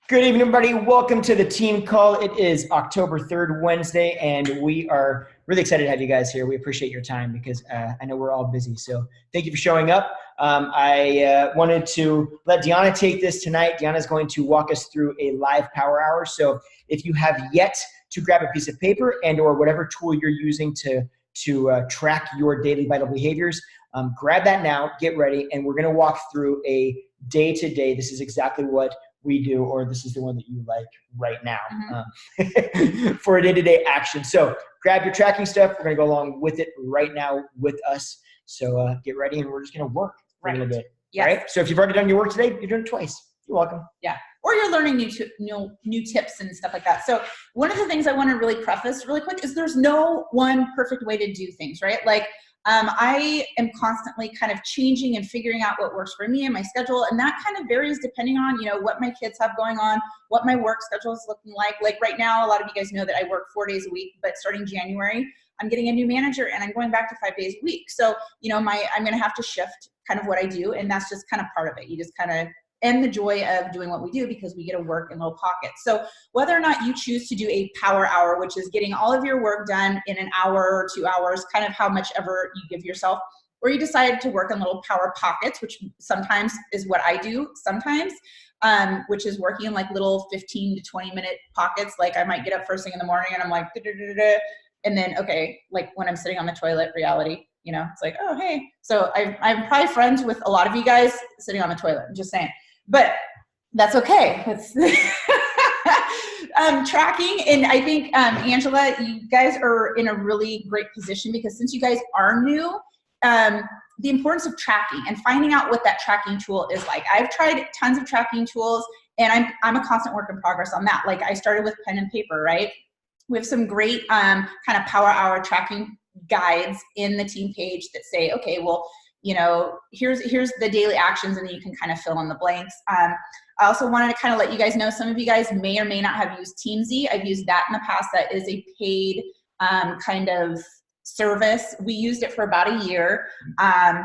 Good evening, everybody. Welcome to the team call. It is October 3rd, Wednesday, and we are really excited to have you guys here. We appreciate your time because I know we're all busy. So thank you for showing up. I wanted to let Dionna take this tonight. Deanna is going to walk us through a live power hour. So if you have yet to grab a piece of paper and or whatever tool you're using to track your daily vital behaviors, grab that now, get ready, and we're going to walk through a day-to-day. This is exactly what we do, or this is the one that you like right now for a day-to-day action. So grab your tracking stuff. We're going to go along with it right now with us. So get ready, and we're just going to work for a little bit. Yes. Right? So if you've already done your work today, you're doing it twice. You're welcome. Yeah. Or you're learning new tips and stuff like that. So one of the things I want to really preface really quick is there's no one perfect way to do things, right? Like I am constantly kind of changing and figuring out what works for me and my schedule. And that kind of varies depending on, what my kids have going on, what my work schedule is looking like. Like right now, a lot of you guys know that I work 4 days a week, but starting January, I'm getting a new manager and I'm going back to 5 days a week. So, I'm going to have to shift kind of what I do. And that's just kind of part of it. You just kind of end the joy of doing what we do because we get to work in little pockets. So whether or not you choose to do a power hour, which is getting all of your work done in an hour or 2 hours, kind of how much ever you give yourself, or you decide to work in little power pockets, which sometimes is what I do sometimes, which is working in like little 15 to 20 minute pockets. Like I might get up first thing in the morning and I'm like, and then, okay, like when I'm sitting on the toilet, reality, it's like, oh, hey. So I'm probably friends with a lot of you guys sitting on the toilet. I'm just saying. But that's okay. Tracking, and I think, Angela, you guys are in a really great position because since you guys are new, the importance of tracking and finding out what that tracking tool is like. I've tried tons of tracking tools, and I'm a constant work in progress on that. Like I started with pen and paper, right? We have some great kind of power hour tracking guides in the team page that say, okay, well, here's the daily actions, and then you can kind of fill in the blanks. I also wanted to kind of let you guys know, some of you guys may or may not have used Teamsy. I've used that in the past. That is a paid kind of service. We used it for about a year. A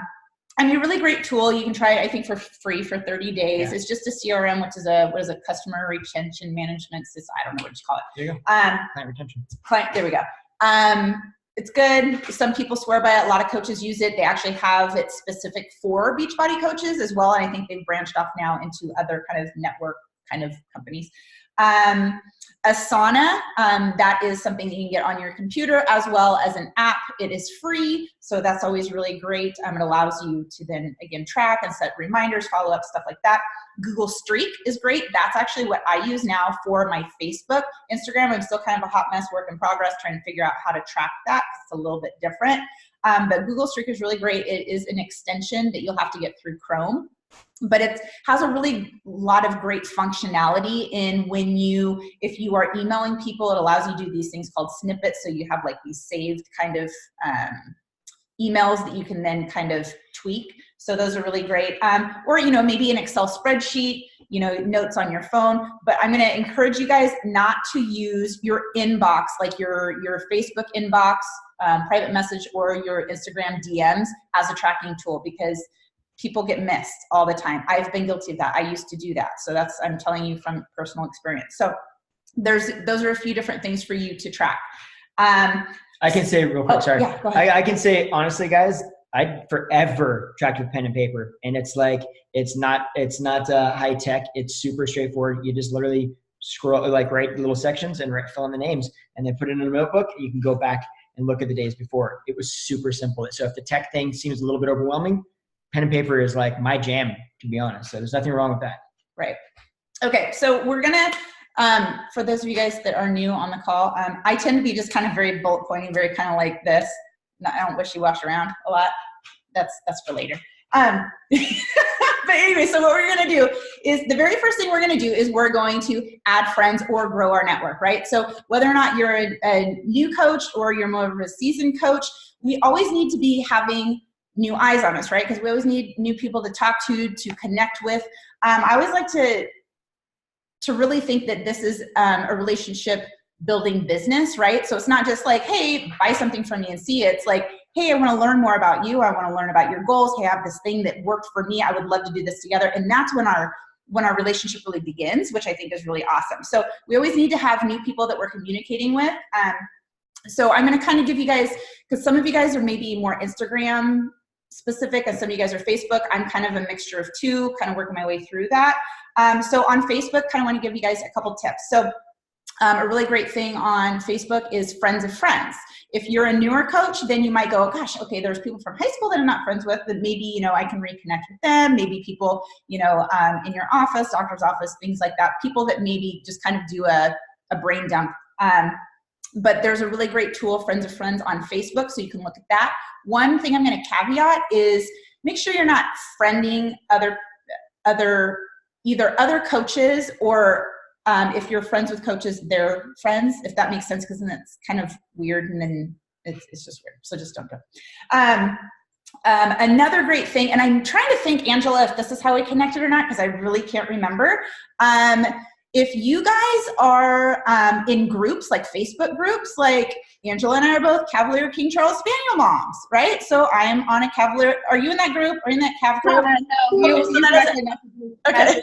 really great tool. You can try it, I think, for free for 30 days. Yeah. It's just a CRM, which is a customer retention management system. I don't know what you call it. There you go. Client retention. There we go. It's good. Some people swear by it. A lot of coaches use it. They actually have it specific for Beachbody coaches as well. And I think they've branched off now into other kind of network kind of companies. Asana, that is something that you can get on your computer as well as an app. It is free, so that's always really great. It allows you to then, again, track and set reminders, follow up, stuff like that. Google Streak is great. That's actually what I use now for my Facebook. Instagram, I'm still kind of a hot mess, work in progress, trying to figure out how to track that. It's a little bit different. But Google Streak is really great. It is an extension that you'll have to get through Chrome. But it has a really lot of great functionality in if you are emailing people, it allows you to do these things called snippets. So you have like these saved kind of emails that you can then kind of tweak. So those are really great. Or, maybe an Excel spreadsheet, notes on your phone. But I'm going to encourage you guys not to use your inbox, like your Facebook inbox, private message, or your Instagram DMs as a tracking tool, because people get missed all the time. I've been guilty of that. I used to do that. So I'm telling you from personal experience. So those are a few different things for you to track. I can say real quick, sorry. Yeah, go ahead. I can say, honestly, guys, I forever tracked with pen and paper. And it's like, it's not high tech. It's super straightforward. You just literally scroll, write little sections and fill in the names and then put it in a notebook. You can go back and look at the days before. It was super simple. So if the tech thing seems a little bit overwhelming, pen and paper is like my jam, to be honest. So there's nothing wrong with that. Right. Okay. So we're going to, for those of you guys that are new on the call, I tend to be just kind of very bullet pointing, very kind of like this. I don't wishy-wash around a lot. That's for later. But anyway, so what we're going to do is the very first thing we're going to do is we're going to add friends or grow our network, right? So whether or not you're a new coach or you're more of a seasoned coach, we always need to be having new eyes on us, right? Because we always need new people to talk to connect with. I always like to really think that this is a relationship building business, right? So it's not just like, hey, buy something from me and see it. It's like, hey, I want to learn more about you. I want to learn about your goals. Hey, I have this thing that worked for me. I would love to do this together. And that's when our when our relationship really begins, which I think is really awesome. So we always need to have new people that we're communicating with. So I'm going to kind of give you guys, because some of you guys are maybe more Instagram specific and some of you guys are Facebook. I'm kind of a mixture of two, kind of working my way through that. So on Facebook, kind of want to give you guys a couple tips. So a really great thing on Facebook is friends of friends. If you're a newer coach, then you might go, gosh, okay, there's people from high school that I'm not friends with, that maybe, you know, I can reconnect with them. Maybe people, you know, in your office, doctor's office, things like that. People that maybe just kind of do a brain dump. But there's a really great tool, Friends of Friends, on Facebook, so you can look at that. One thing I'm going to caveat is make sure you're not friending either other coaches or if you're friends with coaches, they're friends, if that makes sense, because then it's kind of weird and then it's just weird. So just don't do it. Another great thing, and I'm trying to think, Angela, if this is how we connected or not, because I really can't remember. If you guys are in groups, like Facebook groups, like Angela and I are both Cavalier King Charles Spaniel moms, right? So I am on a Cavalier. Are you in that group? Are you in that Cav group? No, Okay, so that is okay.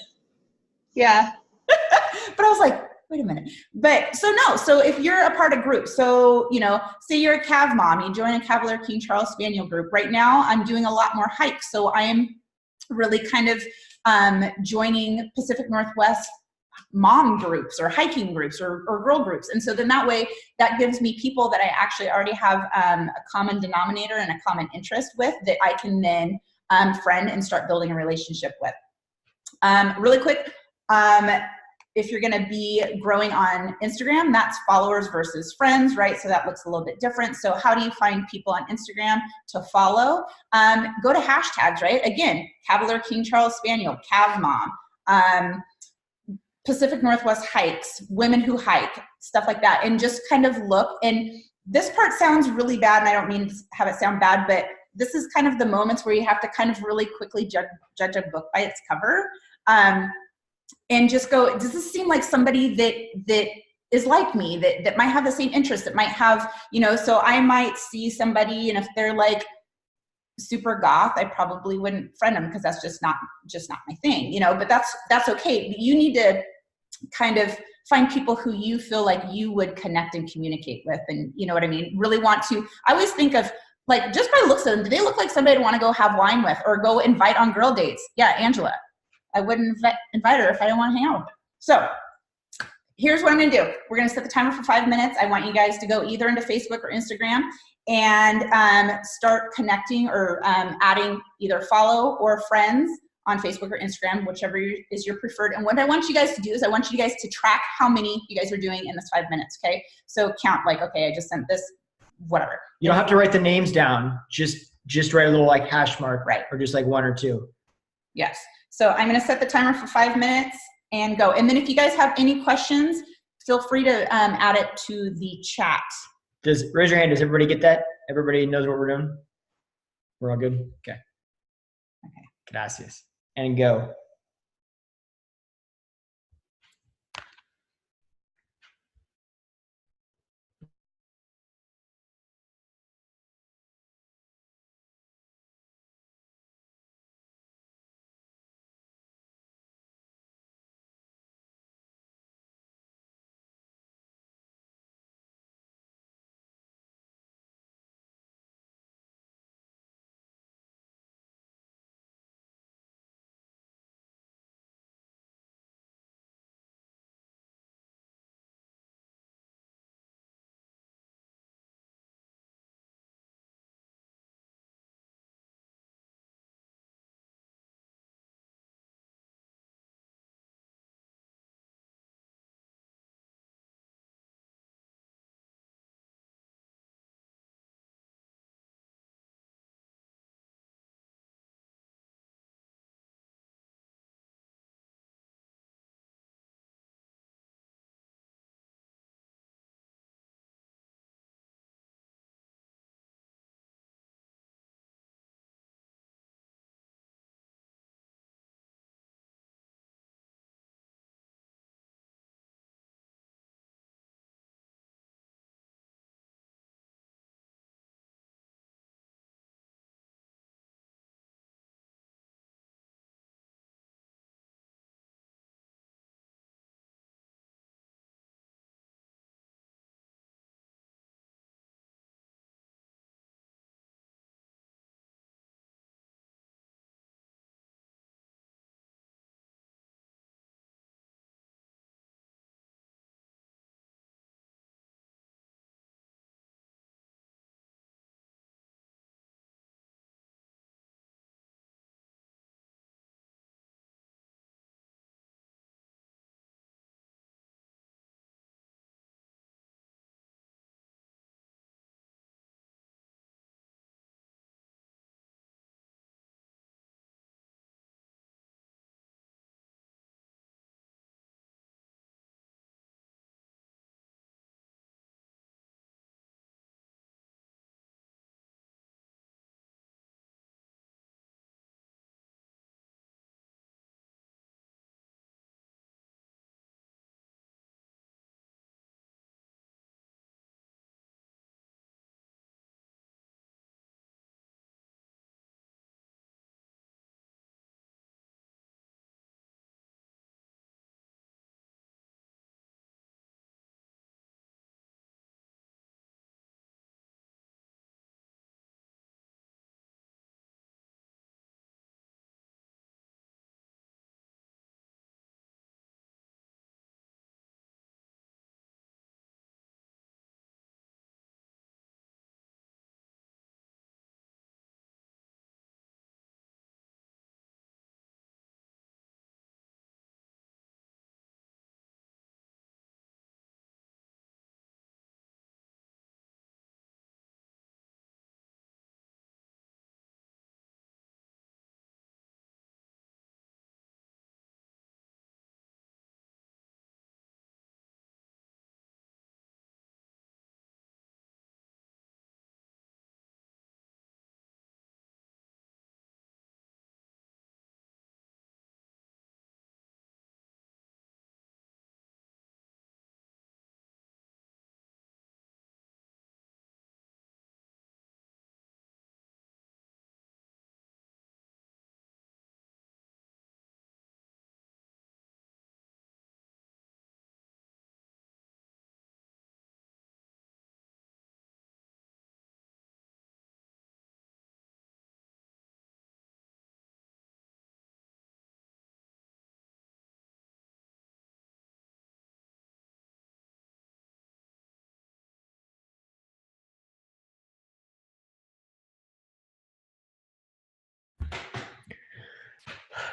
Yeah. But I was like, wait a minute. But so no, so if you're a part of groups, so, you know, say you're a Cav mom, you join a Cavalier King Charles Spaniel group. Right now, I'm doing a lot more hikes. So I am really kind of joining Pacific Northwest mom groups or hiking groups or girl groups. And so then that way, that gives me people that I actually already have a common denominator and a common interest with that I can then friend and start building a relationship with. Really quick, if you're going to be growing on Instagram, that's followers versus friends, right? So that looks a little bit different. So how do you find people on Instagram to follow? Go to hashtags, right? Again, Cavalier King Charles Spaniel, Cav Mom, Pacific Northwest hikes, women who hike, stuff like that. And just kind of look. And this part sounds really bad, and I don't mean to have it sound bad, but this is kind of the moments where you have to kind of really quickly judge a book by its cover. And just go, does this seem like somebody that is like me, that might have the same interests, that might have, you know, so I might see somebody, and if they're like super goth, I probably wouldn't friend them because that's just not my thing, you know, but that's okay. You need to kind of find people who you feel like you would connect and communicate with. And you know what I mean? Really want to, I always think of, like, just by looks of them, do they look like somebody I'd want to go have wine with or go invite on girl dates? Yeah, Angela. I wouldn't invite her if I didn't want to hang out with her. So here's what I'm going to do. We're going to set the timer for 5 minutes. I want you guys to go either into Facebook or Instagram and start connecting or adding either follow or friends on Facebook or Instagram, whichever is your preferred. And what I want you guys to do is I want you guys to track how many you guys are doing in this 5 minutes, okay? So count, like, okay, I just sent this, whatever. You don't have to write the names down. Just write a little like hash mark, right? Or just like 1 or 2. Yes. So I'm going to set the timer for 5 minutes and go. And then if you guys have any questions, feel free to add it to the chat. Raise your hand. Does everybody get that? Everybody knows what we're doing? We're all good? Okay. Okay. Gracias. And go.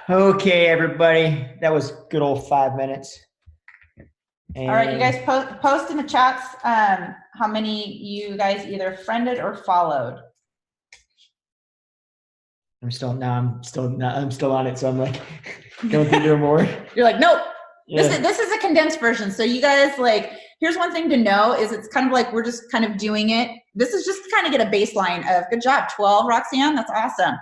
Okay, everybody, that was good old 5 minutes. And all right, you guys post in the chats how many you guys either friended or followed. I'm still on it, so I'm like, don't think there more. You're like, nope. Yeah. This is a condensed version. So you guys, like, here's one thing to know is it's kind of like we're just kind of doing it. This is just to kind of get a baseline of good job, 12, Roxanne, that's awesome.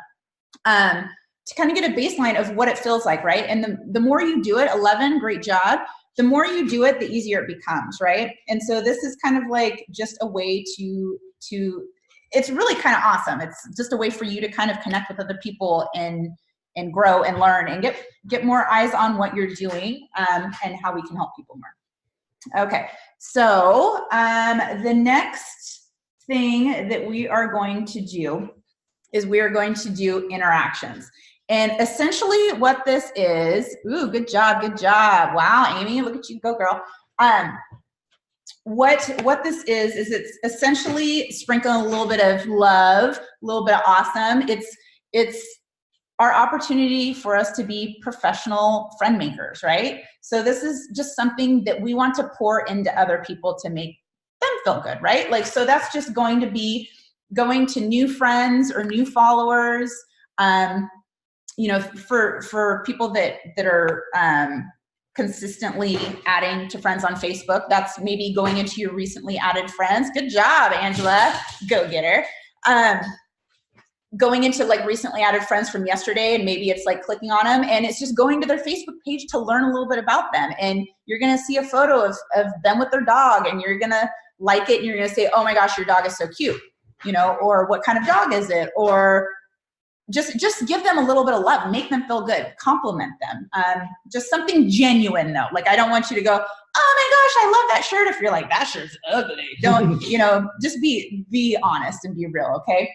To kind of get a baseline of what it feels like, right? And the more you do it, 11, great job. The more you do it, the easier it becomes, right? And so this is kind of like just a way to it's really kind of awesome. It's just a way for you to kind of connect with other people and grow and learn and get more eyes on what you're doing and how we can help people more. Okay, so the next thing that we are going to do is we are going to do interactions. And essentially what this is, ooh, good job. Wow, Amy, look at you, go girl. What this is it's essentially sprinkling a little bit of love, a little bit of awesome. It's our opportunity for us to be professional friend makers, right? So this is just something that we want to pour into other people to make them feel good, right? Like, so that's just going to be going to new friends or new followers, you know, for people that are consistently adding to friends on Facebook. That's maybe going into your recently added friends. Good job, Angela. Go get her. Going into like recently added friends from yesterday, and maybe it's like clicking on them and it's just going to their Facebook page to learn a little bit about them. And you're going to see a photo of them with their dog, and you're going to like it, and you're going to say, oh my gosh, your dog is so cute, you know, or what kind of dog is it? Or just give them a little bit of love, make them feel good, compliment them. Just something genuine though. Like, I don't want you to go, oh my gosh, I love that shirt. If you're like, that shirt's ugly, don't, you know, just be honest and be real. Okay.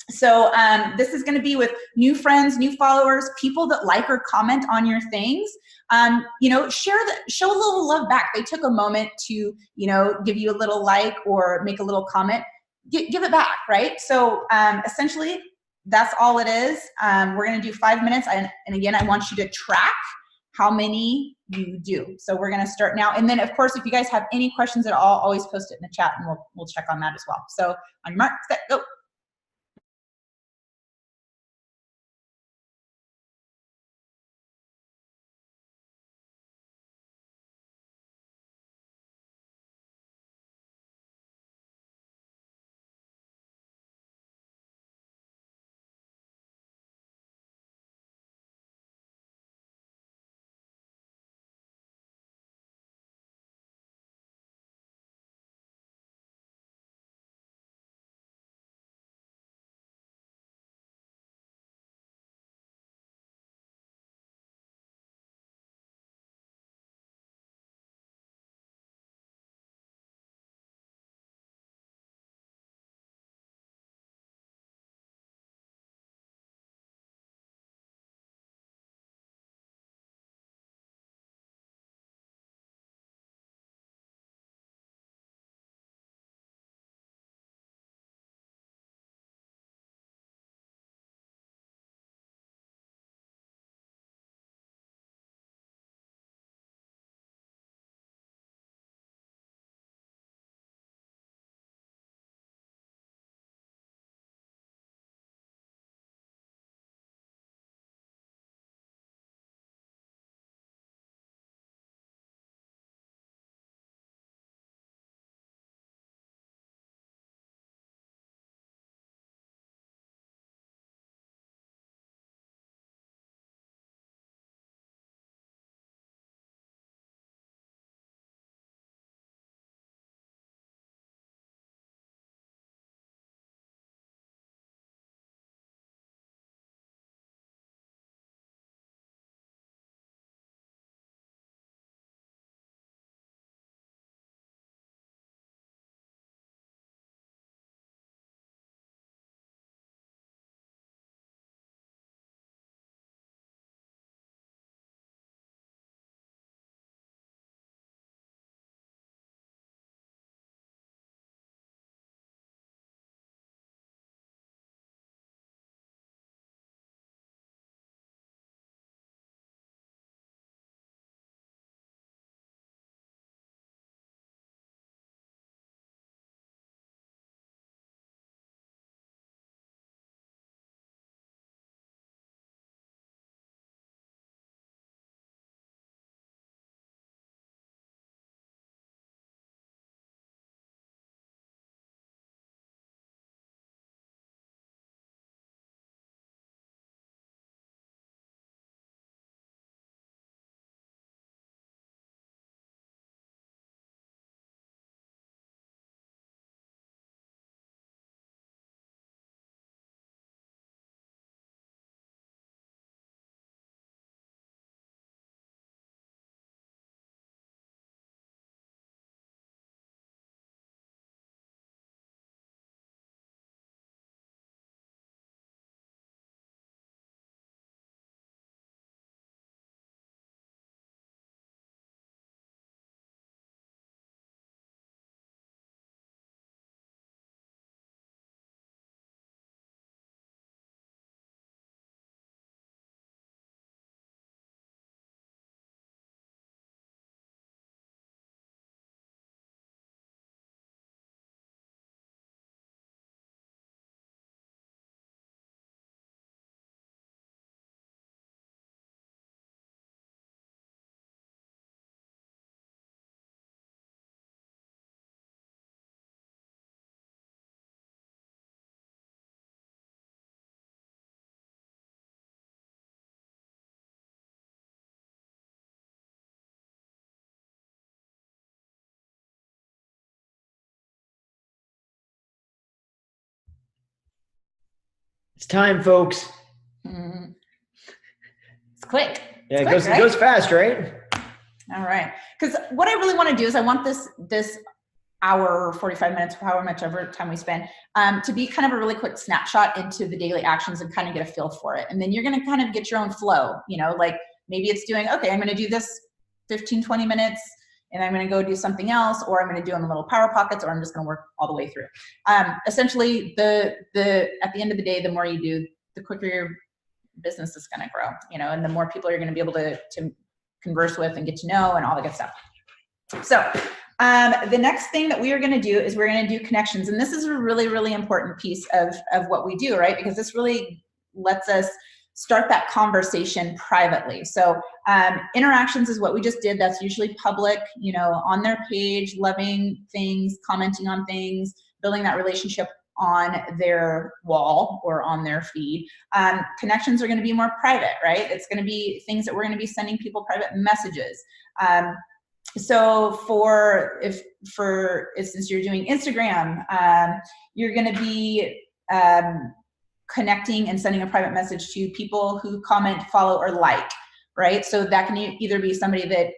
So this is going to be with new friends, new followers, people that like or comment on your things. You know, show a little love back. They took a moment to, you know, give you a little like or make a little comment. Give it back, right? So essentially, that's all it is. We're going to do 5 minutes. And again, I want you to track how many you do. So we're going to start now. And then, of course, if you guys have any questions at all, always post it in the chat and we'll check on that as well. So on your mark, set, go. It's time, folks. Mm. It's quick. Yeah, it's it goes fast, right? All right. Because what I really want to do is I want this hour or 45 minutes, however much ever time we spend, to be kind of a really quick snapshot into the daily actions and kind of get a feel for it. And then you're going to kind of get your own flow, like maybe it's doing, okay, I'm going to do this 15, 20 minutes and I'm going to go do something else, or I'm going to do them in little power pockets, or I'm just going to work all the way through. Essentially at the end of the day, the more you do, the quicker your business is going to grow, and the more people you're going to be able to converse with and get to know and all the good stuff. So the next thing that we are going to do is we're going to do connections. And this is a really, really important piece of what we do, right? Because this really lets us start that conversation privately. So interactions is what we just did. That's usually public, on their page, loving things, commenting on things, building that relationship on their wall or on their feed. Connections are going to be more private, right? It's going to be things that we're going to be sending people private messages. So for instance, you're doing Instagram, you're going to be connecting and sending a private message to people who comment, follow, or like, right? So that can either be somebody that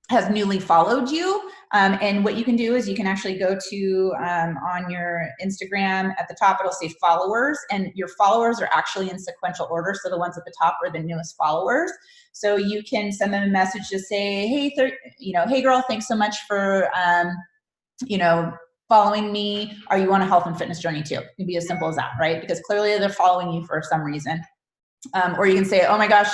has newly followed you. And what you can do is you can actually go to on your Instagram at the top, it'll say followers, and your followers are actually in sequential order. So the ones at the top are the newest followers. So you can send them a message to say, hey, hey girl, thanks so much for, following me. Are you on a health and fitness journey too? It can be as simple as that, right? Because clearly they're following you for some reason. Or you can say, oh my gosh,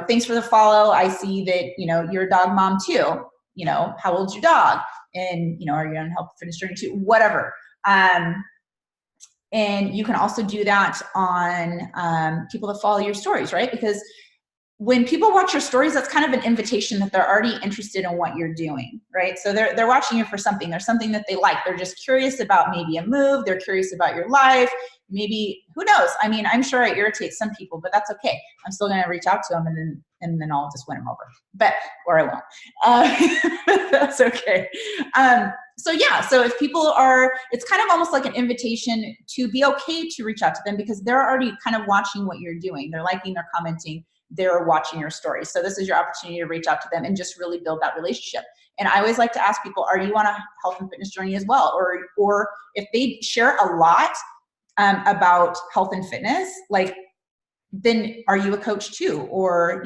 thanks for the follow. I see that, you're a dog mom too. How old's your dog? And, are you on a health and fitness journey too? Whatever. And you can also do that on people that follow your stories, right? Because when people watch your stories, that's kind of an invitation that they're already interested in what you're doing, right? So they're watching you for something. There's something that they like. They're just curious about maybe a move. They're curious about your life. Maybe, who knows? I mean, I'm sure I irritate some people, but that's okay. I'm still going to reach out to them and then I'll just win them over. Or I won't. That's okay. So if people it's kind of almost like an invitation to be okay to reach out to them because they're already kind of watching what you're doing. They're liking, they're commenting, they're watching your stories. So this is your opportunity to reach out to them and just really build that relationship. And I always like to ask people, are you on a health and fitness journey as well? Or if they share a lot about health and fitness, then are you a coach too? Or,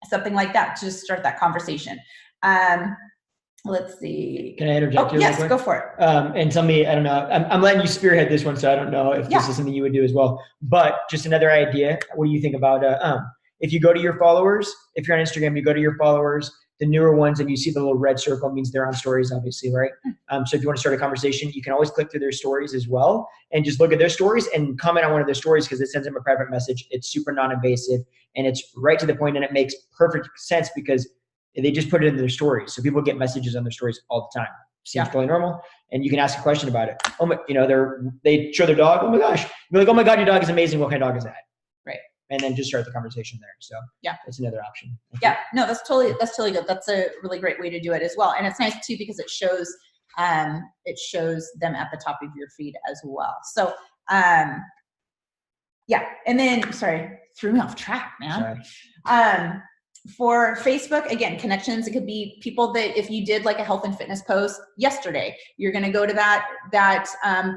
something like that, to just start that conversation. Let's see. Can I interject here? Yes, go for it. And tell me, I don't know, I'm letting you spearhead this one, so I don't know if this is something you would do as well. But just another idea. What do you think about if you go to your followers, if you're on Instagram, you go to your followers, the newer ones, and you see the little red circle means they're on stories, obviously, right? So if you want to start a conversation, you can always click through their stories as well and just look at their stories and comment on one of their stories because it sends them a private message. It's super non-invasive and it's right to the point, and it makes perfect sense because they just put it in their stories. So people get messages on their stories all the time. Seems totally normal. And you can ask a question about it. Oh my, they show their dog. Oh my gosh. You're like, oh my God, your dog is amazing. What kind of dog is that? Right. And then just start the conversation there. So that's another option. Yeah, no, that's totally good. That's a really great way to do it as well. And it's nice too, because it shows them at the top of your feed as well. So, and then, sorry, threw me off track, man. Sorry. For Facebook, again, connections, it could be people that if you did like a health and fitness post yesterday, you're going to go to that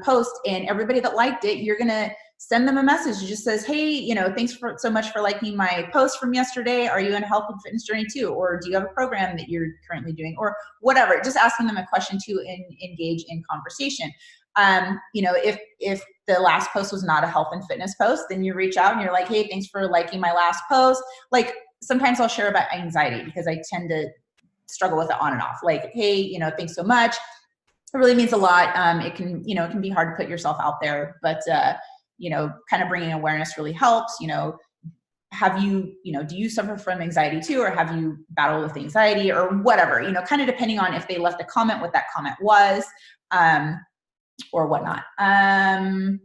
post, and everybody that liked it, you're going to send them a message. It just says, hey, thanks so much for liking my post from yesterday. Are you in a health and fitness journey too? Or do you have a program that you're currently doing, or whatever? Just asking them a question to engage in conversation. If the last post was not a health and fitness post, then you reach out and you're like, hey, thanks for liking my last post. Like, sometimes I'll share about anxiety because I tend to struggle with it on and off. Like, hey, thanks so much. It really means a lot. It can be hard to put yourself out there, but kind of bringing awareness really helps. Have you, do you suffer from anxiety too, or have you battled with anxiety or whatever, kind of depending on if they left a comment, what that comment was, or whatnot. And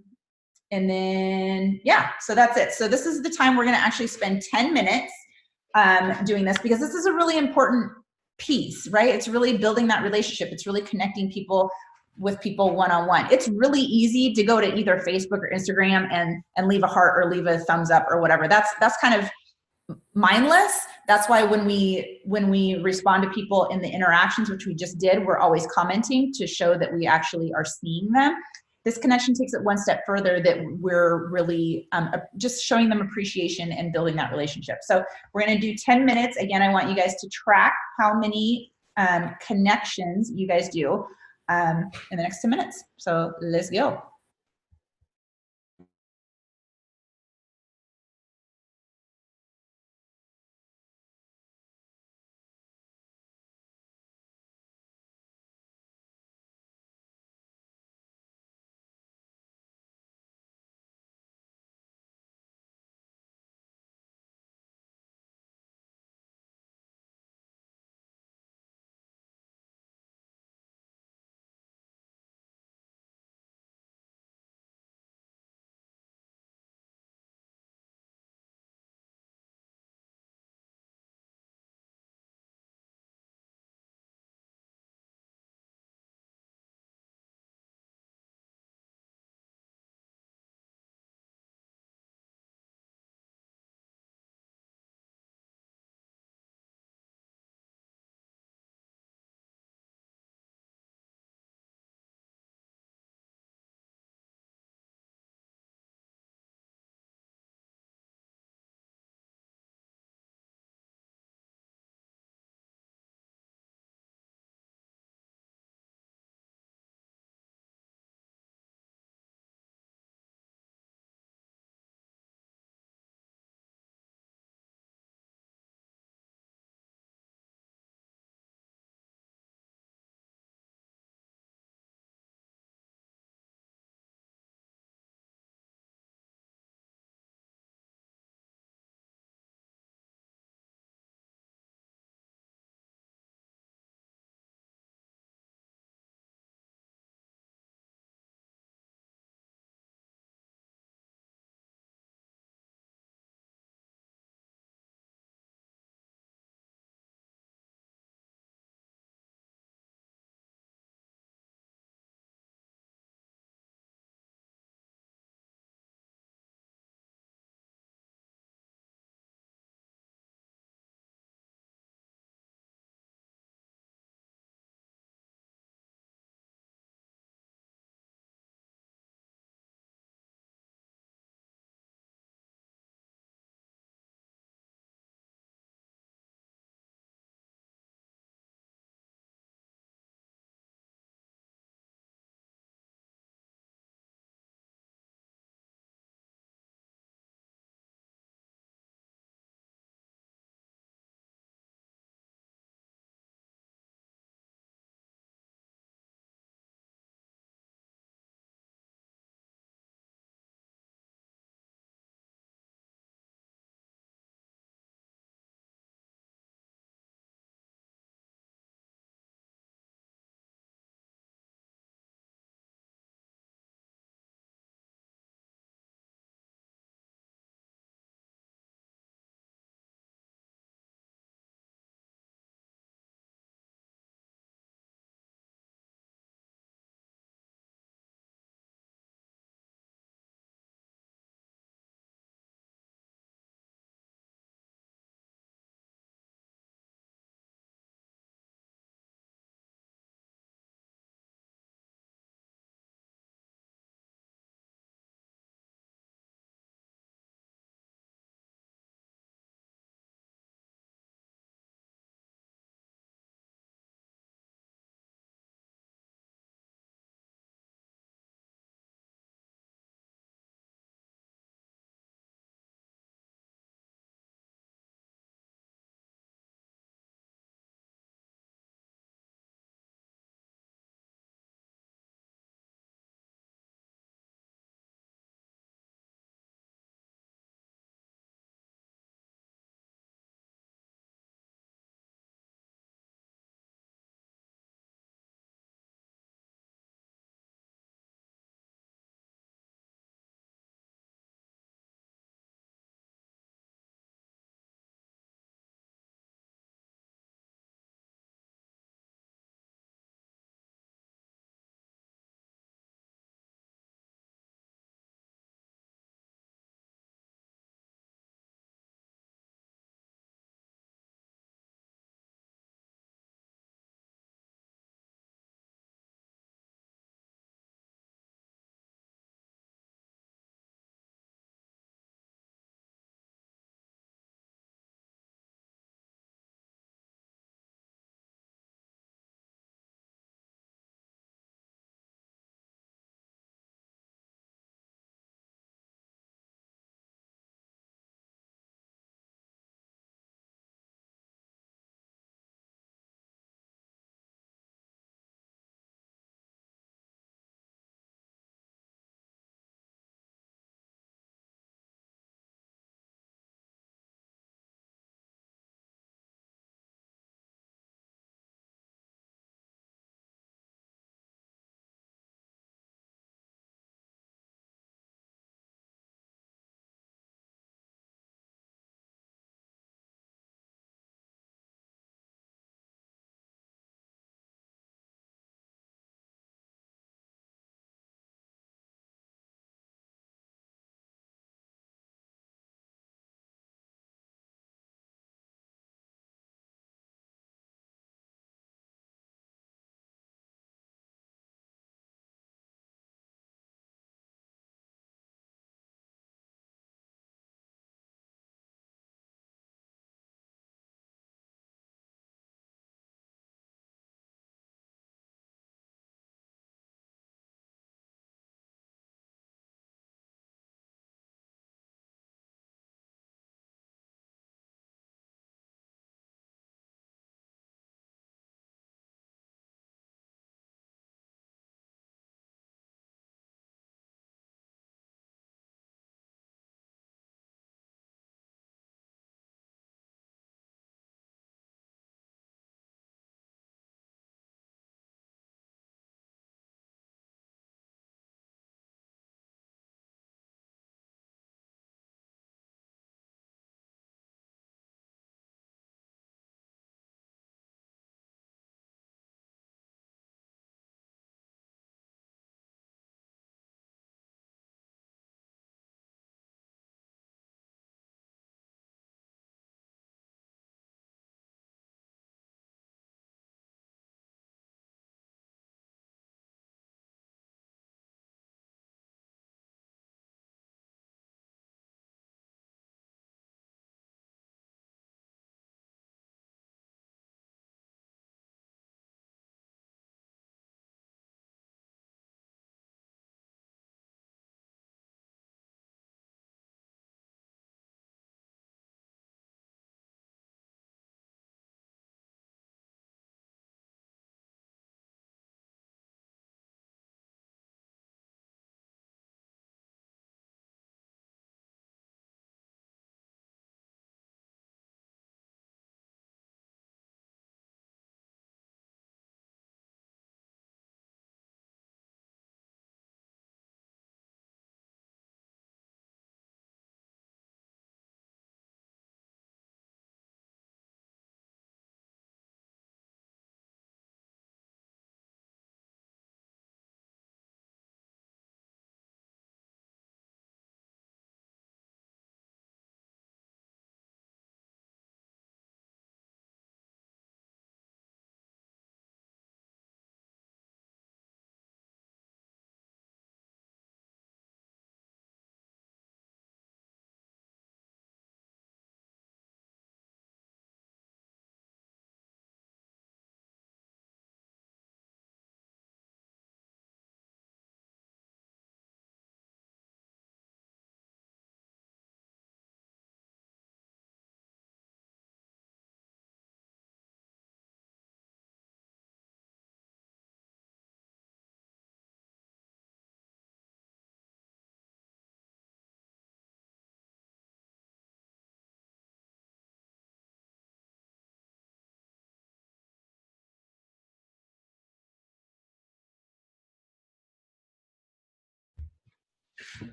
then, so that's it. So this is the time we're going to actually spend 10 minutes doing this, because this is a really important piece, right? It's really building that relationship. It's really connecting people with people one-on-one. It's really easy to go to either Facebook or Instagram and leave a heart or leave a thumbs up or whatever. That's kind of mindless. That's why when we respond to people in the interactions, which we just did, we're always commenting to show that we actually are seeing them. This connection takes it one step further, that we're really just showing them appreciation and building that relationship. So we're going to do 10 minutes. Again, I want you guys to track how many connections you guys do in the next 10 minutes. So let's go.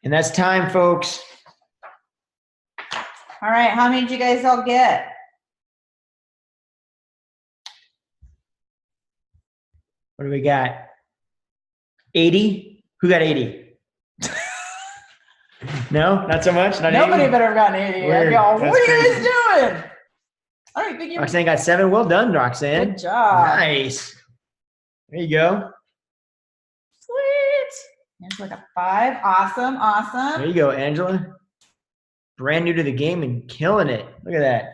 And that's time, folks. All right, how many did you guys all get? What do we got? 80? Who got 80? No, not so much. Not Nobody 80? better have gotten 80. Weird. What That's are you crazy. guys doing? All right, big. Roxanne got 7. Well done, Roxanne. Good job. Nice. There you go. Sweet. There's like a 5. Awesome, awesome. There you go, Angela. Brand new to the game and killing it. Look at that.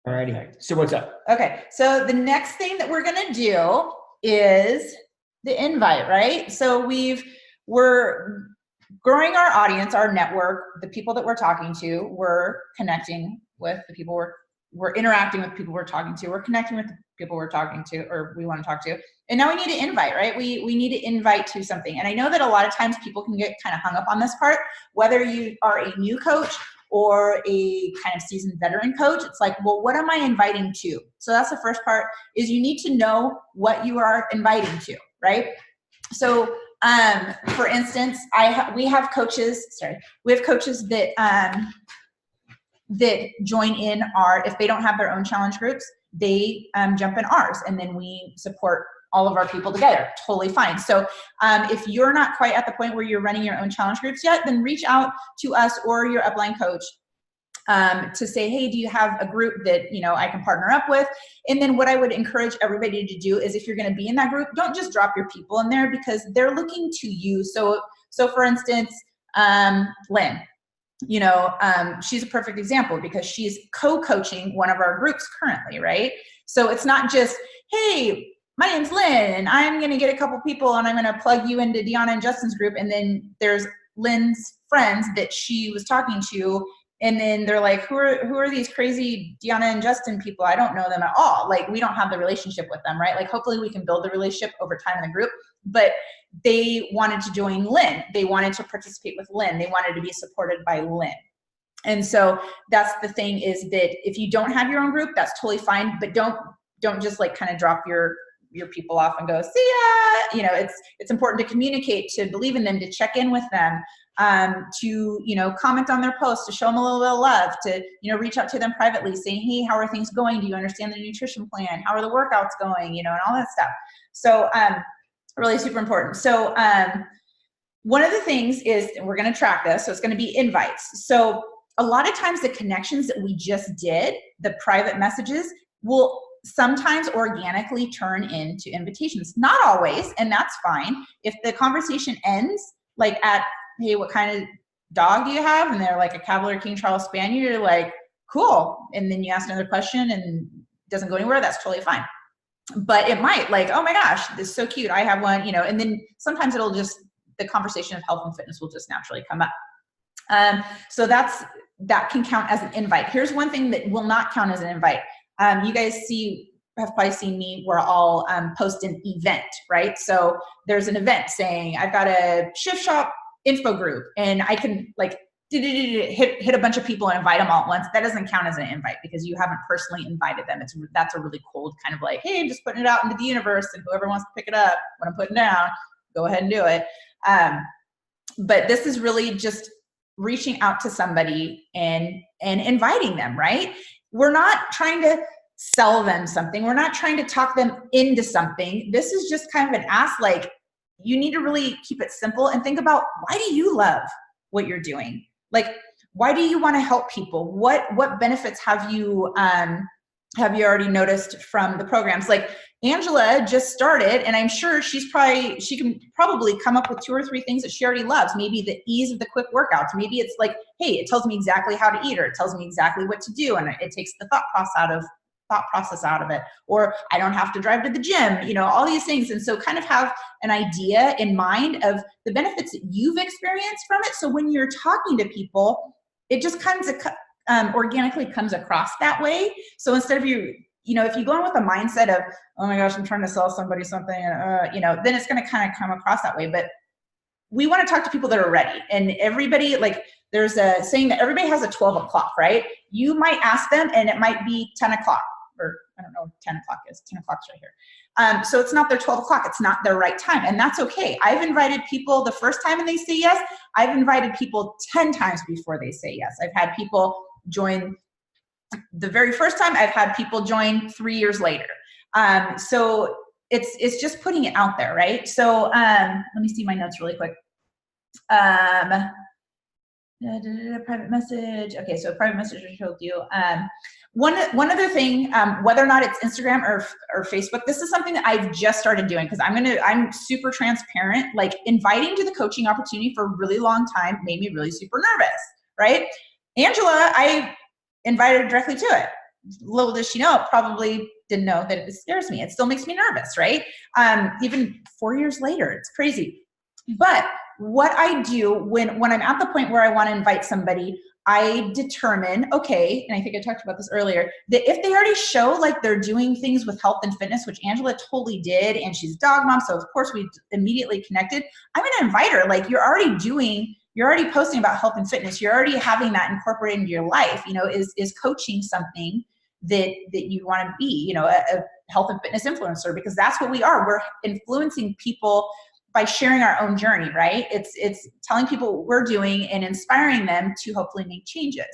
Alrighty. So what's up? Okay, so the next thing that we're gonna do is the invite, right? So we're growing our audience, our network, the people that we're talking to, we're connecting with the people we're interacting with people we're talking to, we're connecting with the people we're talking to or we want to talk to. And now we need to invite, right? We need to invite to something. And I know that a lot of times people can get kind of hung up on this part, whether you are a new coach or a kind of seasoned veteran coach. It's like, well, what am I inviting to? So that's the first part, is you need to know what you are inviting to, right? So for instance, we have coaches that that join in if they don't have their own challenge groups, they jump in ours, and then we support all of our people together. Totally fine. So if you're not quite at the point where you're running your own challenge groups yet, then reach out to us or your upline coach to say, hey, do you have a group that I can partner up with? And then what I would encourage everybody to do is, if you're going to be in that group, don't just drop your people in there, because they're looking to you. So for instance, Lynn, she's a perfect example because she's co-coaching one of our groups currently, right? So it's not just, hey, my name's Lynn and I'm going to get a couple people and I'm going to plug you into Dionna and Justin's group. And then there's Lynn's friends that she was talking to, and then they're like, who are these crazy Dionna and Justin people? I don't know them at all. Like, we don't have the relationship with them, right? Like, hopefully we can build the relationship over time in the group. But they wanted to join Lynn. They wanted to participate with Lynn. They wanted to be supported by Lynn. And so that's the thing, is that if you don't have your own group, that's totally fine. But don't just like kind of drop your people off and go, see ya. It's important to communicate, to believe in them, to check in with them, to comment on their posts, to show them a little bit of love, to reach out to them privately, saying, hey, how are things going? Do you understand the nutrition plan? How are the workouts going? And all that stuff. So really super important. So one of the things is, we're going to track this, so it's going to be invites. So a lot of times the connections that we just did, the private messages, will sometimes organically turn into invitations. Not always, and that's fine. If the conversation ends like at, hey, what kind of dog do you have? And they're like, a Cavalier King Charles Spaniel. You're like, cool. And then you ask another question and it doesn't go anywhere. That's totally fine. But it might, like, oh my gosh, this is so cute. I have one, and then sometimes the conversation of health and fitness will just naturally come up. So that can count as an invite. Here's one thing that will not count as an invite. You guys have probably seen me where I'll post an event, right? So there's an event saying, I've got a Shift Shop info group, and I can like hit a bunch of people and invite them all at once. That doesn't count as an invite, because you haven't personally invited them. That's a really cold kind of like, hey, I'm just putting it out into the universe, and whoever wants to pick it up, what I'm putting down, go ahead and do it. But this is really just reaching out to somebody and inviting them, right? We're not trying to sell them something. We're not trying to talk them into something. This is just kind of an ask. Like, you need to really keep it simple and think about, why do you love what you're doing? Like, why do you want to help people? What benefits have you already noticed from the programs? Like, Angela just started, and I'm sure she can probably come up with 2 or 3 things that she already loves. Maybe the ease of the quick workouts. Maybe it's like, hey, it tells me exactly how to eat, or it tells me exactly what to do, and it takes the thought process out of it. Or I don't have to drive to the gym, all these things. And so kind of have an idea in mind of the benefits that you've experienced from it. So when you're talking to people, it just kind of organically comes across that way. So instead of if you go in with a mindset of, oh my gosh, I'm trying to sell somebody something, then it's going to kind of come across that way. But we want to talk to people that are ready. And everybody, like, there's a saying that everybody has a 12 o'clock, right? You might ask them and it might be 10 o'clock or I don't know what 10 o'clock is. 10 o'clock's right here. So it's not their 12 o'clock. It's not their right time. And that's okay. I've invited people the first time and they say yes. I've invited people 10 times before they say yes. I've had people join the very first time. I've had people join 3 years later. So it's just putting it out there, right? So let me see my notes really quick. Private message. Okay, so private message I told you. One other thing, whether or not it's Instagram or Facebook, this is something that I've just started doing because I'm super transparent. Like inviting to the coaching opportunity for a really long time made me really super nervous, right? Angela, I invited her directly to it. Little does she know, probably didn't know that it scares me. It still makes me nervous, right? Even 4 years later, it's crazy. But what I do when I'm at the point where I want to invite somebody, I determine, okay, and I think I talked about this earlier, that if they already show like they're doing things with health and fitness, which Angela totally did, and she's a dog mom, so of course we immediately connected, I'm going to invite her. Like you're already posting about health and fitness. You're already having that incorporated into your life. You know, is coaching something that you want to be, you know, a health and fitness influencer, because that's what we are. We're influencing people by sharing our own journey, right? It's telling people what we're doing and inspiring them to hopefully make changes.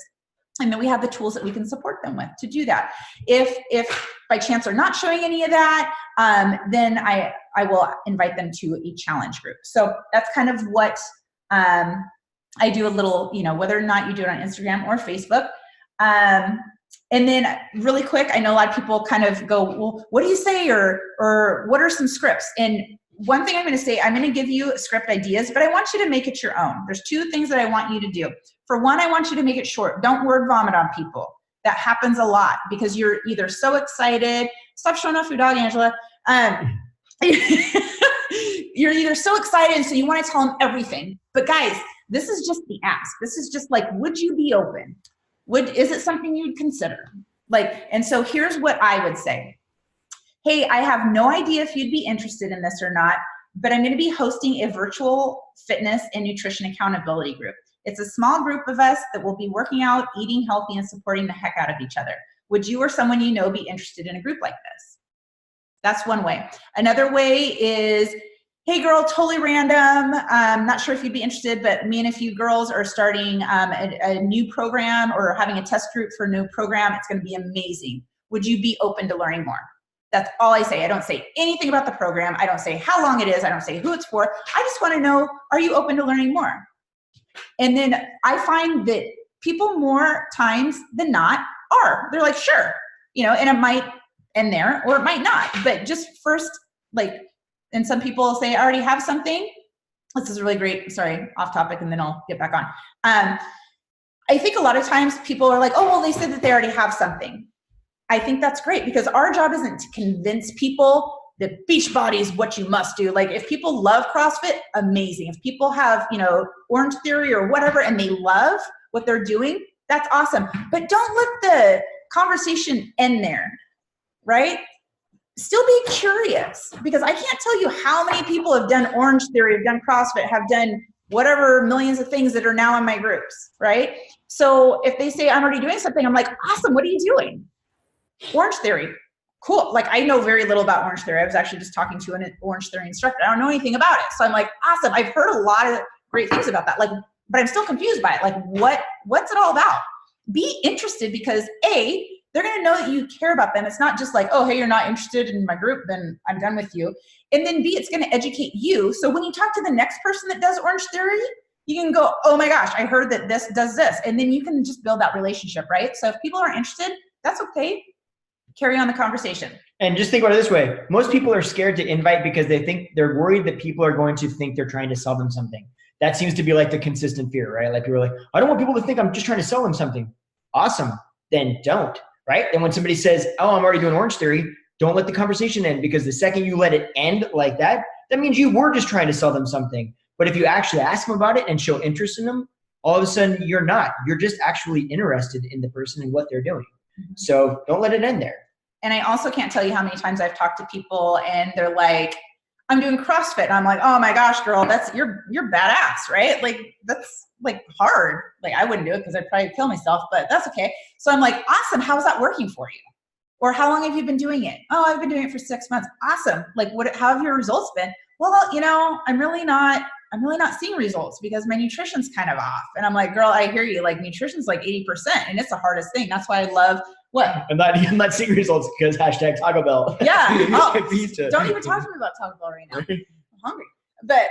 And then we have the tools that we can support them with to do that. If by chance they're not showing any of that, then I will invite them to a challenge group. So that's kind of what I do a little, you know, whether or not you do it on Instagram or Facebook. And then really quick, I know a lot of people kind of go, well, what do you say? Or what are some scripts? And one thing I'm going to say, I'm going to give you script ideas, but I want you to make it your own. There's two things that I want you to do. For one, I want you to make it short. Don't word vomit on people. That happens a lot because you're either so excited. Stop showing off your dog, Angela. You're either so excited, and so you want to tell them everything. But guys, this is just the ask. This is just like, would you be open? Is it something you'd consider? Like, and so here's what I would say. Hey, I have no idea if you'd be interested in this or not, but I'm going to be hosting a virtual fitness and nutrition accountability group. It's a small group of us that will be working out, eating healthy, and supporting the heck out of each other. Would you or someone you know be interested in a group like this? That's one way. Another way is, hey girl, totally random. Not sure if you'd be interested, but me and a few girls are starting a new program or having a test group for a new program. It's going to be amazing. Would you be open to learning more? That's all I say. I don't say anything about the program. I don't say how long it is. I don't say who it's for. I just want to know, are you open to learning more? And then I find that people more times than not are. They're like, sure, you know, and it might end there or it might not. But just first, like, and some people say, I already have something. This is really great. Sorry, off topic, and then I'll get back on. I think a lot of times people are like, oh, well, they said that they already have something. I think that's great because our job isn't to convince people that Beachbody is what you must do. Like if people love CrossFit, amazing. If people have, you know, Orange Theory or whatever, and they love what they're doing, that's awesome. But don't let the conversation end there, right? Still be curious, because I can't tell you how many people have done Orange Theory, have done CrossFit, have done whatever millions of things that are now in my groups, right? So if they say I'm already doing something, I'm like, awesome, what are you doing? Orange Theory, cool. Like I know very little about Orange Theory. I was actually just talking to an Orange Theory instructor. I don't know anything about it. So I'm like, awesome. I've heard a lot of great things about that. Like, but I'm still confused by it. Like what's it all about? Be interested, because A, they're going to know that you care about them. It's not just like, oh, hey, you're not interested in my group, then I'm done with you. And then B, it's going to educate you. So when you talk to the next person that does Orange Theory, you can go, oh my gosh, I heard that this does this. And then you can just build that relationship, right? So if people aren't interested, that's okay. Carry on the conversation. And just think about it this way. Most people are scared to invite because they're worried that people are going to think they're trying to sell them something. That seems to be like the consistent fear, right? Like people are like, I don't want people to think I'm just trying to sell them something. Awesome. Then don't, right? And when somebody says, oh, I'm already doing Orange Theory, don't let the conversation end, because the second you let it end like that, that means you were just trying to sell them something. But if you actually ask them about it and show interest in them, all of a sudden you're not. You're just actually interested in the person and what they're doing. Mm-hmm. So don't let it end there. And I also can't tell you how many times I've talked to people and they're like, I'm doing CrossFit. And I'm like, oh my gosh, girl, you're badass, right? Like that's like hard. Like I wouldn't do it because I'd probably kill myself, but that's okay. So I'm like, awesome. How's that working for you? Or how long have you been doing it? Oh, I've been doing it for 6 months. Awesome. Like how have your results been? Well, you know, I'm really not seeing results because my nutrition's kind of off. And I'm like, girl, I hear you. Like nutrition's like 80% and it's the hardest thing. That's why I love what? I'm not seeing results because hashtag Taco Bell. Yeah. Oh, don't even talk to me about Taco Bell right now. I'm hungry. But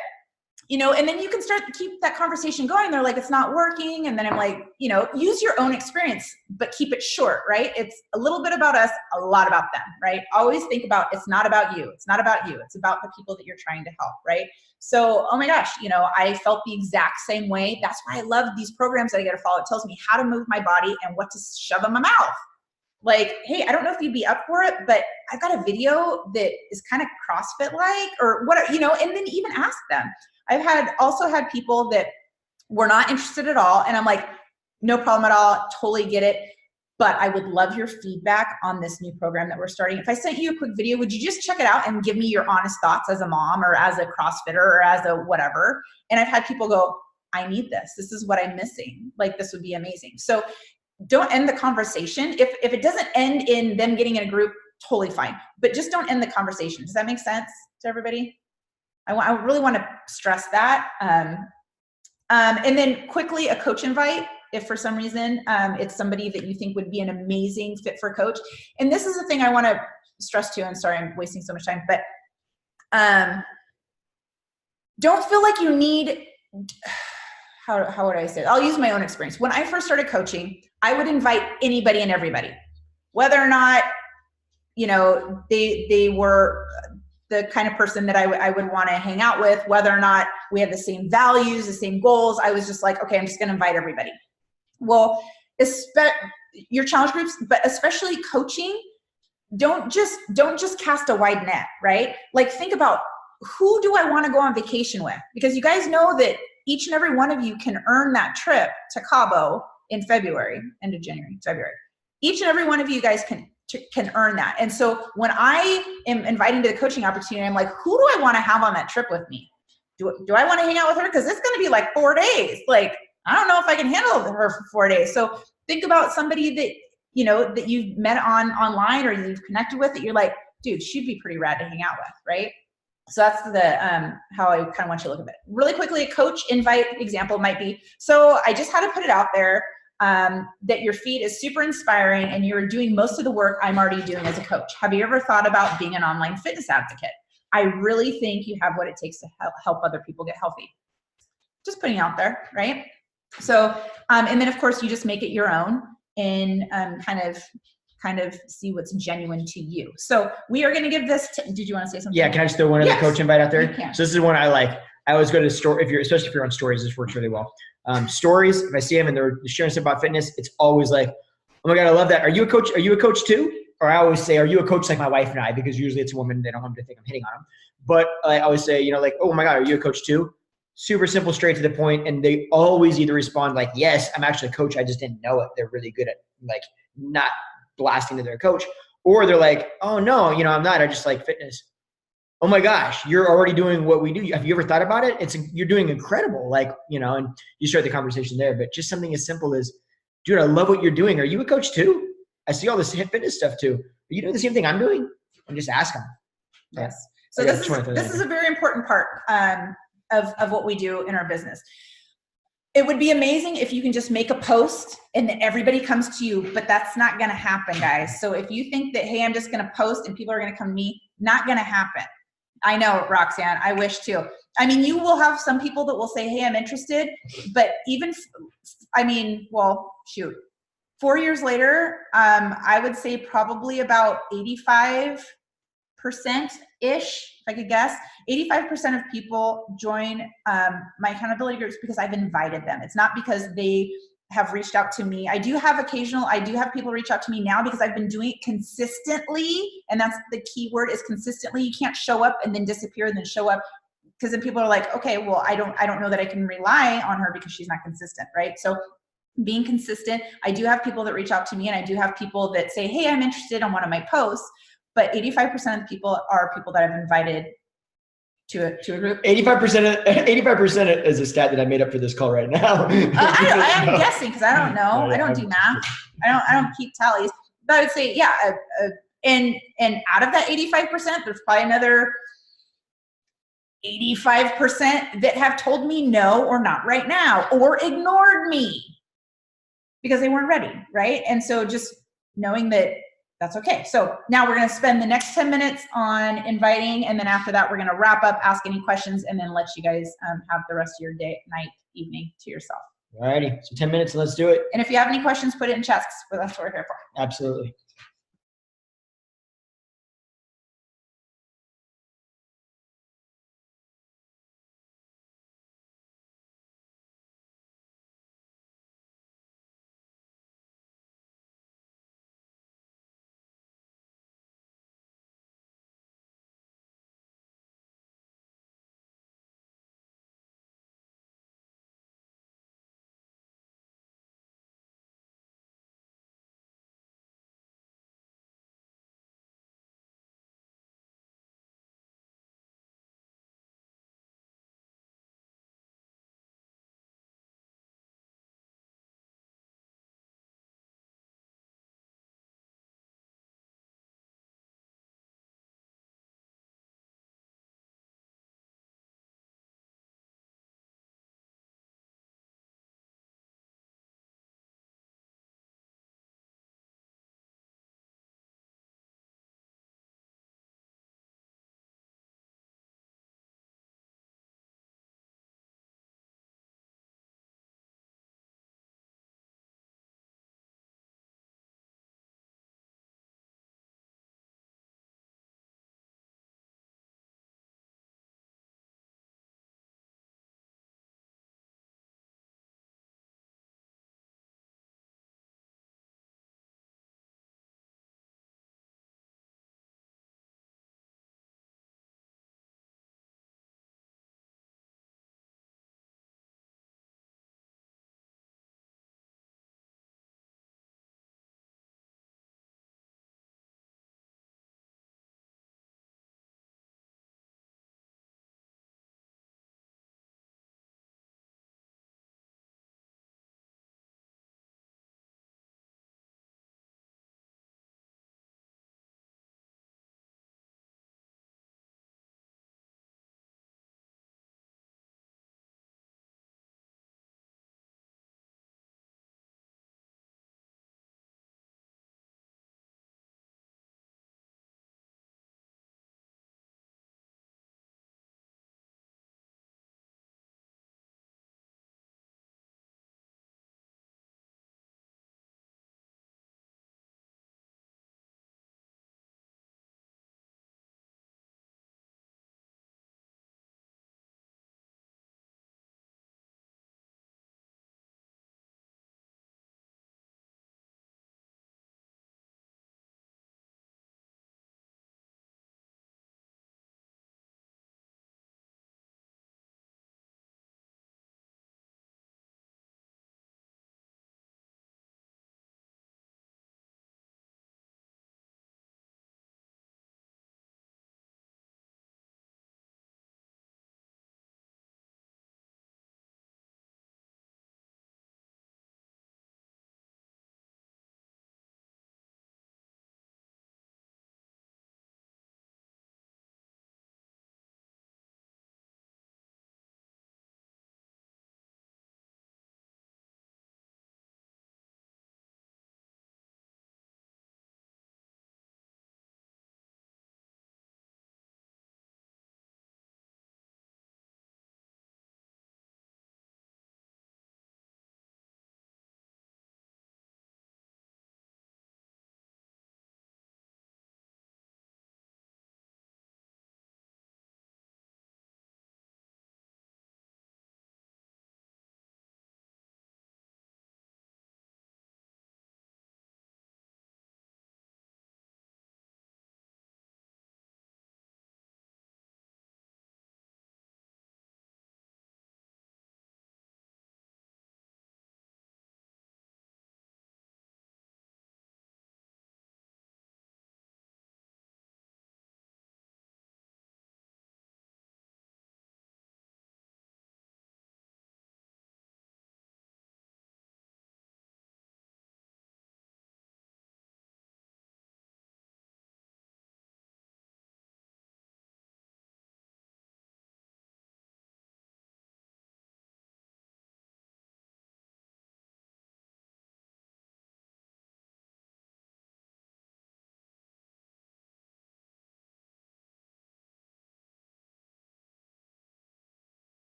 you know, and then you can start to keep that conversation going. They're like, it's not working. And then I'm like, you know, use your own experience, but keep it short, right? It's a little bit about us, a lot about them, right? Always think about, it's not about you. It's not about you. It's about the people that you're trying to help, right? So, oh my gosh, you know, I felt the exact same way. That's why I love these programs that I get to follow. It tells me how to move my body and what to shove in my mouth. Like, hey, I don't know if you'd be up for it, but I've got a video that is kind of CrossFit-like or what, you know, and then even ask them. I've also had people that were not interested at all. And I'm like, no problem at all. Totally get it. But I would love your feedback on this new program that we're starting. If I sent you a quick video, would you just check it out and give me your honest thoughts as a mom or as a CrossFitter or as a whatever? And I've had people go, I need this. This is what I'm missing. Like, this would be amazing. So don't end the conversation. If it doesn't end in them getting in a group, totally fine. But just don't end the conversation. Does that make sense to everybody? I really want to stress that. And then quickly, a coach invite, if for some reason it's somebody that you think would be an amazing fit for a coach. And this is the thing I want to stress too. I'm sorry, I'm wasting so much time, but don't feel like you need, how would I say it? I'll use my own experience. When I first started coaching, I would invite anybody and everybody, whether or not, you know, they were the kind of person that I would want to hang out with, whether or not we had the same values, the same goals. I was just like, okay, I'm just going to invite everybody. Well, your challenge groups, but especially coaching, don't just cast a wide net, right? Like, think about, who do I want to go on vacation with? Because you guys know that each and every one of you can earn that trip to Cabo in February, end of January, February. Each and every one of you guys can earn that. And so when I am inviting to the coaching opportunity, I'm like, who do I want to have on that trip with me? Do I want to hang out with her? Because it's going to be like 4 days. Like, I don't know if I can handle her for 4 days. So think about somebody that, you know, that you've met online or you've connected with that you're like, dude, she'd be pretty rad to hang out with, right? So that's the how I kind of want you to look at it. Really quickly, a coach invite example might be, so I just had to put it out there that your feed is super inspiring and you're doing most of the work I'm already doing as a coach. Have you ever thought about being an online fitness advocate? I really think you have what it takes to help other people get healthy. Just putting it out there, right? So, and then of course you just make it your own and kind of see what's genuine to you. So we are going to give this did you want to say something? Yeah. Can I just throw one other coach invite out there? You can. So this is one I like. I always go to story, especially if you're on stories, this works really well. Stories, if I see them and they're sharing stuff about fitness, it's always like, oh my God, I love that. Are you a coach? Are you a coach too? Or I always say, are you a coach like my wife and I? Because usually it's a woman. They don't want me to think I'm hitting on them. But I always say, you know, like, oh my God, are you a coach too? Super simple, straight to the point. And they always either respond like, yes, I'm actually a coach. I just didn't know it. They're really good at like not blasting to their coach. Or they're like, oh no, you know, I'm not. I just like fitness. Oh my gosh, you're already doing what we do. Have you ever thought about it? You're doing incredible. Like, you know, and you start the conversation there, but just something as simple as, dude, I love what you're doing. Are you a coach too? I see all this fitness stuff too. Are you doing the same thing I'm doing? And just ask them. Yes. So this is a very important part of what we do in our business. It would be amazing if you can just make a post and then everybody comes to you, but that's not going to happen, guys. So if you think that, hey, I'm just going to post and people are going to come to me, not going to happen. I know, Roxanne, I wish too. I mean, you will have some people that will say, hey, I'm interested, but even, I mean, well, shoot, 4 years later, I would say probably about 85%-ish, if I could guess, 85% of people join my accountability groups because I've invited them. It's not because they have reached out to me. I do have people reach out to me now because I've been doing it consistently. And that's the key word, is consistently. You can't show up and then disappear and then show up, because then people are like, okay, well, I don't know that I can rely on her because she's not consistent, right? So being consistent, I do have people that reach out to me and I do have people that say, hey, I'm interested on one of my posts, but 85% of the people are people that I've invited to a group. 85% is a stat that I made up for this call right now. I'm guessing because I don't know. I don't do math. I don't keep tallies. I would say, yeah, and out of that 85%, there's probably another 85% that have told me no or not right now or ignored me because they weren't ready, right? And so just knowing that that's okay. So now we're going to spend the next 10 minutes on inviting, and then after that we're going to wrap up, ask any questions, and then let you guys have the rest of your day, night, evening to yourself. All righty, so 10 minutes and let's do it. And if you have any questions, put it in chats, but that's what we're here for. Absolutely.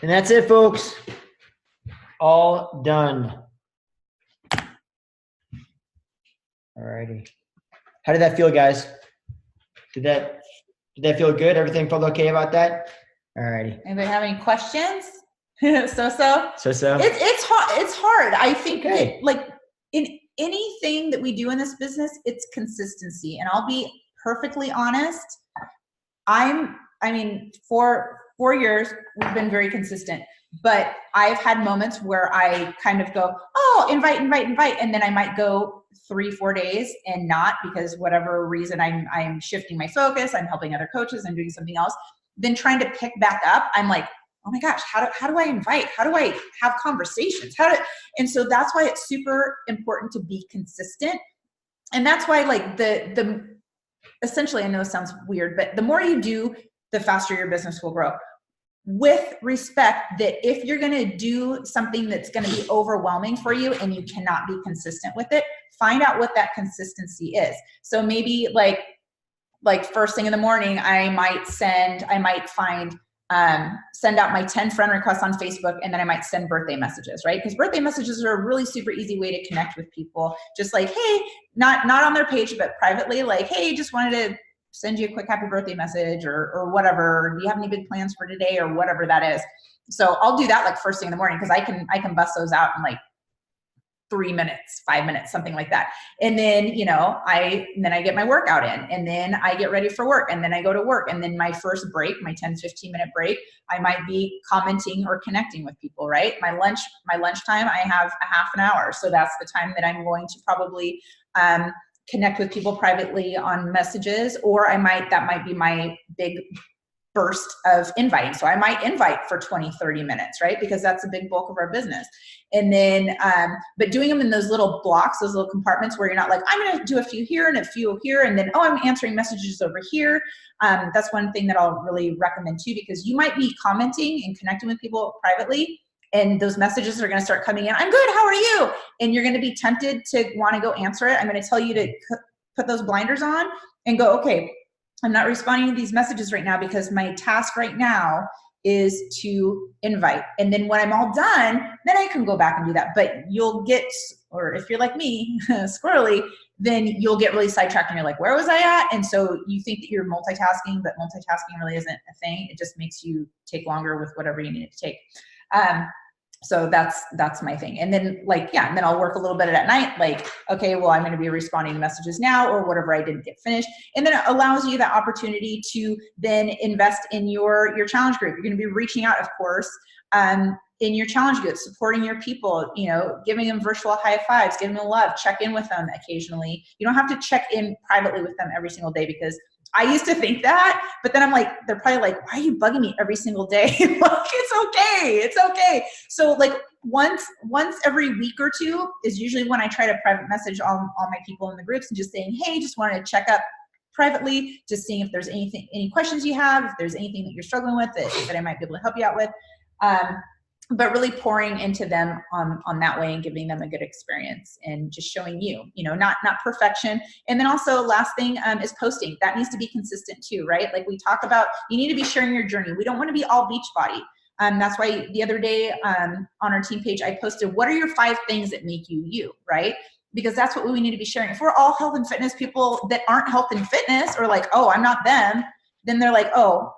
And that's it, folks. All done. All righty. How did that feel, guys? Did that feel good? Everything felt okay about that? All righty. Anybody have any questions? So. It's hard. It's hard. I think that, like, in anything that we do in this business, it's consistency. And I'll be perfectly honest. For 4 years, we've been very consistent, but I've had moments where I kind of go, oh, invite. And then I might go 3-4 days and not, because whatever reason I'm shifting my focus, I'm helping other coaches, I'm doing something else. Then trying to pick back up, I'm like, oh my gosh, how do I invite? How do I have conversations? And so that's why it's super important to be consistent. And that's why, like, the essentially, I know it sounds weird, but the more you do, the faster your business will grow. With respect that if you're going to do something that's going to be overwhelming for you and you cannot be consistent with it, find out what that consistency is. So maybe like first thing in the morning, I might send out my 10 friend requests on Facebook, and then I might send birthday messages, right? Because birthday messages are a really super easy way to connect with people. Just like, hey, not on their page, but privately, like, hey, just wanted to send you a quick happy birthday message or whatever. Do you have any big plans for today or whatever that is? So I'll do that like first thing in the morning, because I can bust those out in like 3 minutes, 5 minutes, something like that. And then, I get my workout in, and then I get ready for work, and then I go to work. And then my first break, my 10-15 minute break, I might be commenting or connecting with people, right? My lunchtime, I have a half an hour. So that's the time that I'm going to probably, connect with people privately on messages, or that might be my big burst of inviting. So I might invite for 20-30 minutes, right? Because that's a big bulk of our business. And then, but doing them in those little blocks, those little compartments where you're not like, I'm going to do a few here and a few here, and then, oh, I'm answering messages over here. That's one thing that I'll really recommend too, because you might be commenting and connecting with people privately, and those messages are going to start coming in. I'm good. How are you? And you're going to be tempted to want to go answer it. I'm going to tell you to put those blinders on and go, okay, I'm not responding to these messages right now because my task right now is to invite. And then when I'm all done, then I can go back and do that. But you'll get, or if you're like me, squirrely, then you'll get really sidetracked and you're like, where was I at? And so you think that you're multitasking, but multitasking really isn't a thing. It just makes you take longer with whatever you need to take. So that's my thing. And then and then I'll work a little bit at night, like, okay, well, I'm going to be responding to messages now or whatever I didn't get finished. And then it allows you that opportunity to then invest in your challenge group. You're going to be reaching out, of course, in your challenge group, supporting your people, giving them virtual high fives, giving them love, check in with them occasionally. You don't have to check in privately with them every single day, because I used to think that, but then I'm like, they're probably like, why are you bugging me every single day? Like, it's okay. So like once every week or two is usually when I try to private message all my people in the groups and just saying, hey, just wanted to check up privately, just seeing if there's any questions you have, if there's anything that you're struggling with that I might be able to help you out with. But really pouring into them on that way and giving them a good experience and just showing not perfection. And then also last thing is posting. That needs to be consistent too, right? Like we talk about, you need to be sharing your journey. We don't want to be all beach body. That's why the other day on our team page, I posted, what are your 5 things that make you you, right? Because that's what we need to be sharing. If we're all health and fitness people that aren't health and fitness, or like, oh, I'm not them, then they're like, oh,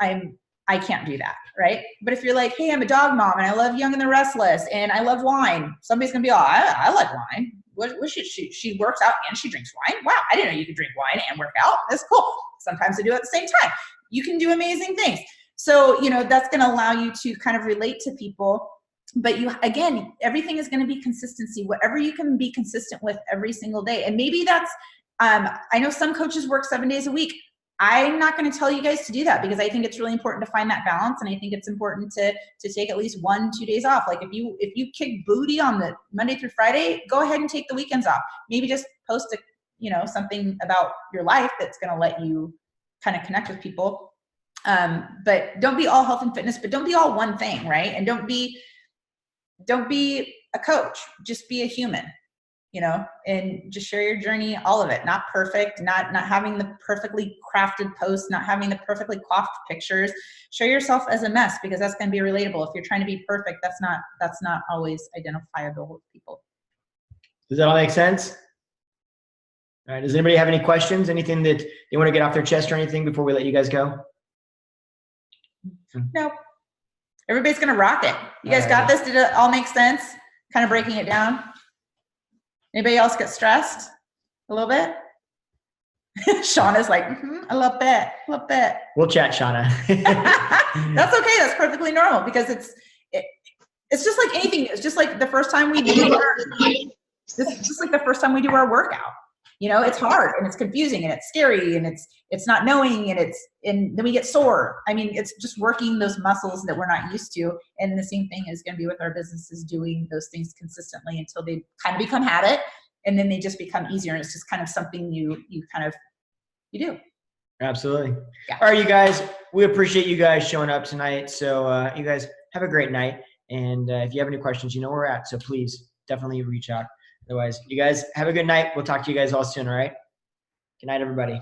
I can't do that, right? But if you're like, hey, I'm a dog mom and I love Young and the Restless and I love wine, somebody's gonna be all, I like wine. What she works out and she drinks wine? Wow, I didn't know you could drink wine and work out. That's cool. Sometimes I do it at the same time. You can do amazing things. So, that's gonna allow you to kind of relate to people. But again, everything is gonna be consistency. Whatever you can be consistent with every single day. And maybe that's, I know some coaches work 7 days a week. I'm not going to tell you guys to do that, because I think it's really important to find that balance. And I think it's important to take at least 1-2 days off. Like if you kick booty on the Monday through Friday, go ahead and take the weekends off. Maybe just post something about your life that's going to let you kind of connect with people. But don't be all health and fitness, but don't be all one thing, right? And don't be a coach, just be a human. you know, and just share your journey, all of it. Not perfect, not having the perfectly crafted posts, not having the perfectly coiffed pictures. Show yourself as a mess, because that's going to be relatable. If you're trying to be perfect, that's not always identifiable with people. Does that all make sense? All right. Does anybody have any questions? Anything that they want to get off their chest or anything before we let you guys go? No. Everybody's going to rock it. You guys got this? Did it all make sense? Kind of breaking it down? Anybody else get stressed a little bit? Shauna's like, a little bit. We'll chat, Shauna. That's okay. That's perfectly normal, because it's just like anything. It's just like the first time we do our workout. You know, it's hard and it's confusing and it's scary and it's not knowing and then we get sore. I mean, it's just working those muscles that we're not used to. And the same thing is going to be with our businesses, doing those things consistently until they kind of become habit, and then they just become easier. And it's just kind of something you do. Absolutely. Yeah. All right, you guys, we appreciate you guys showing up tonight. So you guys have a great night. And if you have any questions, you know where we're at. So please definitely reach out. Otherwise, you guys have a good night. We'll talk to you guys all soon. All right. Good night, everybody.